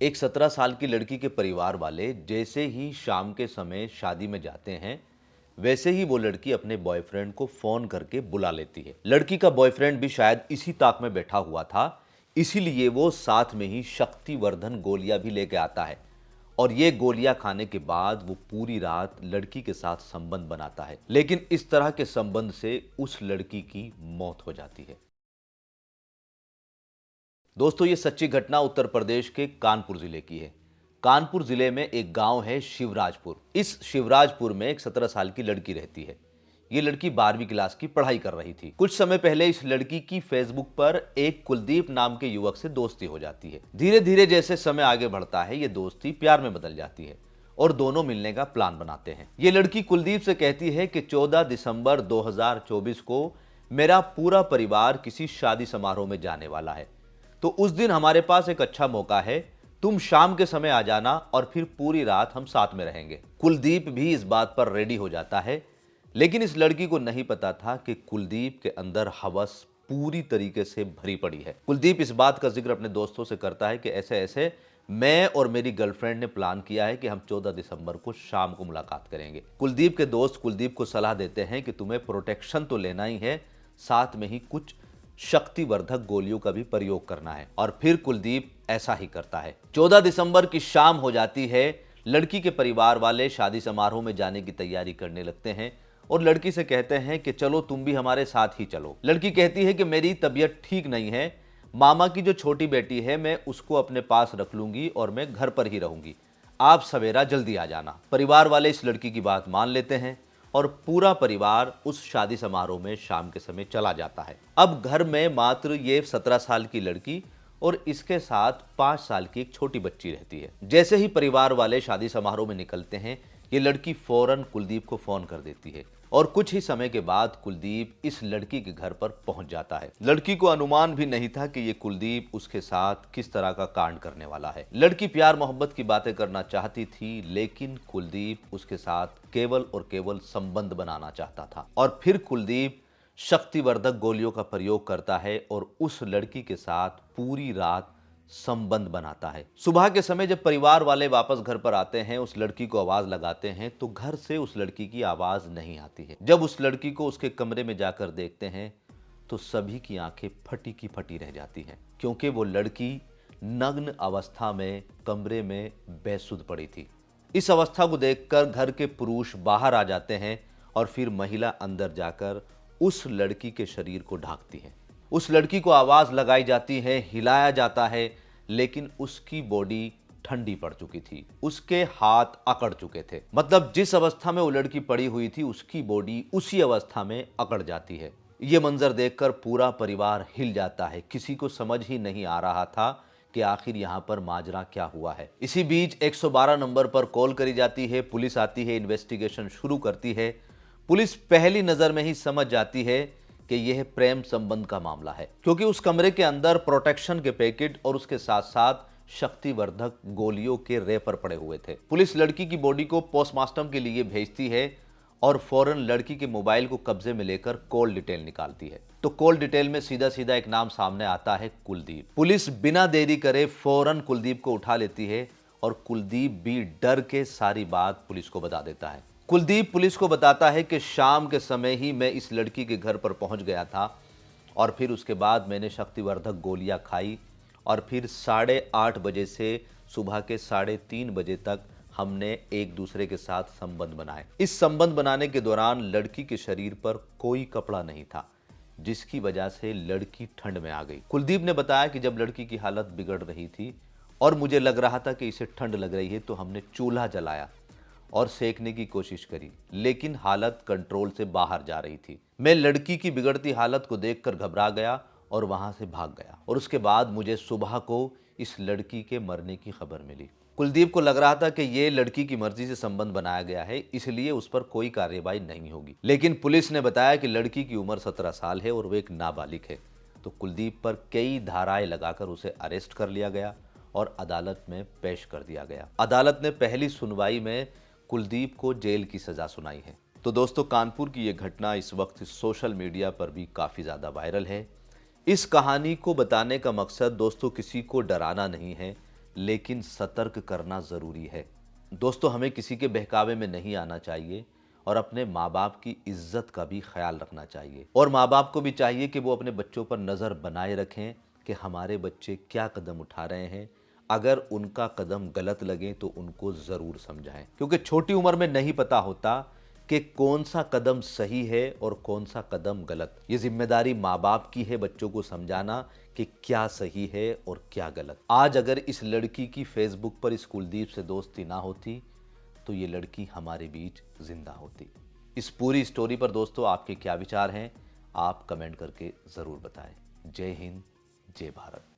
एक 17 साल की लड़की के परिवार वाले जैसे ही शाम के समय शादी में जाते हैं, वैसे ही वो लड़की अपने बॉयफ्रेंड को फोन करके बुला लेती है। लड़की का बॉयफ्रेंड भी शायद इसी ताक में बैठा हुआ था, इसीलिए वो साथ में ही शक्तिवर्धन गोलियां भी लेके आता है और ये गोलियां खाने के बाद वो पूरी रात लड़की के साथ संबंध बनाता है। लेकिन इस तरह के संबंध से उस लड़की की मौत हो जाती है। दोस्तों, ये सच्ची घटना उत्तर प्रदेश के कानपुर जिले की है। कानपुर जिले में एक गांव है शिवराजपुर। इस शिवराजपुर में एक 17 साल की लड़की रहती है। ये लड़की 12वीं क्लास की पढ़ाई कर रही थी। कुछ समय पहले इस लड़की की फेसबुक पर एक कुलदीप नाम के युवक से दोस्ती हो जाती है। धीरे धीरे जैसे समय आगे बढ़ता है, ये दोस्ती प्यार में बदल जाती है और दोनों मिलने का प्लान बनाते हैं। ये लड़की कुलदीप से कहती है कि 14 दिसंबर 2024 को मेरा पूरा परिवार किसी शादी समारोह में जाने वाला है, तो उस दिन हमारे पास एक अच्छा मौका है, तुम शाम के समय आ जाना और फिर पूरी रात हम साथ में रहेंगे। कुलदीप भी इस बात पर रेडी हो जाता है, लेकिन इस लड़की को नहीं पता था कि कुलदीप के अंदर हवस पूरी तरीके से भरी पड़ी है। कुलदीप इस बात का जिक्र अपने दोस्तों से करता है कि ऐसे ऐसे मैं और मेरी गर्लफ्रेंड ने प्लान किया है कि हम 14 दिसंबर को शाम को मुलाकात करेंगे। कुलदीप के दोस्त कुलदीप को सलाह देते हैं कि तुम्हें प्रोटेक्शन तो लेना ही है, साथ में ही कुछ शक्तिवर्धक गोलियों का भी प्रयोग करना है। और फिर कुलदीप ऐसा ही करता है। 14 दिसंबर की शाम हो जाती है। लड़की के परिवार वाले शादी समारोह में जाने की तैयारी करने लगते हैं और लड़की से कहते हैं कि चलो तुम भी हमारे साथ ही चलो। लड़की कहती है कि मेरी तबीयत ठीक नहीं है, मामा की जो छोटी बेटी है मैं उसको अपने पास रख लूंगी और मैं घर पर ही रहूंगी, आप सवेरा जल्दी आ जाना। परिवार वाले इस लड़की की बात मान लेते हैं और पूरा परिवार उस शादी समारोह में शाम के समय चला जाता है। अब घर में मात्र ये 17 साल की लड़की और इसके साथ 5 साल की एक छोटी बच्ची रहती है। जैसे ही परिवार वाले शादी समारोह में निकलते हैं, ये लड़की फौरन कुलदीप को फोन कर देती है और कुछ ही समय के बाद कुलदीप इस लड़की के घर पर पहुंच जाता है। लड़की को अनुमान भी नहीं था कि ये कुलदीप उसके साथ किस तरह का कांड करने वाला है। लड़की प्यार मोहब्बत की बातें करना चाहती थी, लेकिन कुलदीप उसके साथ केवल और केवल संबंध बनाना चाहता था। और फिर कुलदीप शक्तिवर्धक गोलियों का प्रयोग करता है और उस लड़की के साथ पूरी रात संबंध बनाता है। सुबह के समय जब परिवार वाले वापस घर पर आते हैं, उस लड़की को आवाज लगाते हैं तो घर से उस लड़की की आवाज नहीं आती है। जब उस लड़की को उसके कमरे में जाकर देखते हैं तो सभी की आंखें फटी की फटी रह जाती हैं, क्योंकि वो लड़की नग्न अवस्था में कमरे में बेसुध पड़ी थी। इस अवस्था को देखकर घर के पुरुष बाहर आ जाते हैं और फिर महिला अंदर जाकर उस लड़की के शरीर को ढांकती है। उस लड़की को आवाज लगाई जाती है, हिलाया जाता है, लेकिन उसकी बॉडी ठंडी पड़ चुकी थी, उसके हाथ अकड़ चुके थे। मतलब जिस अवस्था में वो लड़की पड़ी हुई थी, उसकी बॉडी उसी अवस्था में अकड़ जाती है। ये मंजर देखकर पूरा परिवार हिल जाता है। किसी को समझ ही नहीं आ रहा था कि आखिर यहाँ पर माजरा क्या हुआ है। इसी बीच 112 नंबर पर कॉल करी जाती है, पुलिस आती है, इन्वेस्टिगेशन शुरू करती है। पुलिस पहली नजर में ही समझ जाती है कि यह प्रेम संबंध का मामला है, क्योंकि उस कमरे के अंदर प्रोटेक्शन के पैकेट और उसके साथ साथ शक्तिवर्धक गोलियों के रेपर पड़े हुए थे। पुलिस लड़की की बॉडी को पोस्टमार्टम के लिए भेजती है और फौरन लड़की के मोबाइल को कब्जे में लेकर कॉल डिटेल निकालती है। तो कॉल डिटेल में सीधा सीधा एक नाम सामने आता है, कुलदीप। पुलिस बिना देरी करे फौरन कुलदीप को उठा लेती है और कुलदीप भी डर के सारी बात पुलिस को बता देता है। कुलदीप पुलिस को बताता है कि शाम के समय ही मैं इस लड़की के घर पर पहुंच गया था और फिर उसके बाद मैंने शक्तिवर्धक गोलियां खाई और फिर 8:30 बजे से सुबह के 3:30 बजे तक हमने एक दूसरे के साथ संबंध बनाए। इस संबंध बनाने के दौरान लड़की के शरीर पर कोई कपड़ा नहीं था, जिसकी वजह से लड़की ठंड में आ गई। कुलदीप ने बताया कि जब लड़की की हालत बिगड़ रही थी और मुझे लग रहा था कि इसे ठंड लग रही है, तो हमने चूल्हा जलाया और सेकने की कोशिश करी, लेकिन हालत कंट्रोल से बाहर जा रही थी। मैं लड़की की बिगड़ती हालत को देखकर घबरा गया और वहां से भाग गया और उसके बाद मुझे सुबह को इस लड़की के मरने की खबर मिली। कुलदीप को लग रहा था कि ये लड़की की मर्जी से संबंध बनाया गया है, इसलिए उस पर कोई कार्रवाई नहीं होगी। लेकिन पुलिस ने बताया कि लड़की की उम्र 17 साल है और वो एक नाबालिग है, तो कुलदीप पर कई धाराएं लगाकर उसे अरेस्ट कर लिया गया और अदालत में पेश कर दिया गया। अदालत ने पहली सुनवाई में कुलदीप को जेल की सजा सुनाई है। तो दोस्तों, कानपुर की यह घटना इस वक्त सोशल मीडिया पर भी काफ़ी ज़्यादा वायरल है। इस कहानी को बताने का मकसद दोस्तों किसी को डराना नहीं है, लेकिन सतर्क करना ज़रूरी है। दोस्तों, हमें किसी के बहकावे में नहीं आना चाहिए और अपने माँ बाप की इज्जत का भी ख्याल रखना चाहिए। और माँ बाप को भी चाहिए कि वो अपने बच्चों पर नज़र बनाए रखें कि हमारे बच्चे क्या कदम उठा रहे हैं। अगर उनका कदम गलत लगे तो उनको ज़रूर समझाएं, क्योंकि छोटी उम्र में नहीं पता होता कि कौन सा कदम सही है और कौन सा कदम गलत। ये जिम्मेदारी माँ बाप की है बच्चों को समझाना कि क्या सही है और क्या गलत। आज अगर इस लड़की की फेसबुक पर इस कुलदीप से दोस्ती ना होती तो ये लड़की हमारे बीच जिंदा होती। इस पूरी स्टोरी पर दोस्तों आपके क्या विचार हैं, आप कमेंट करके ज़रूर बताएं। जय हिंद, जय भारत।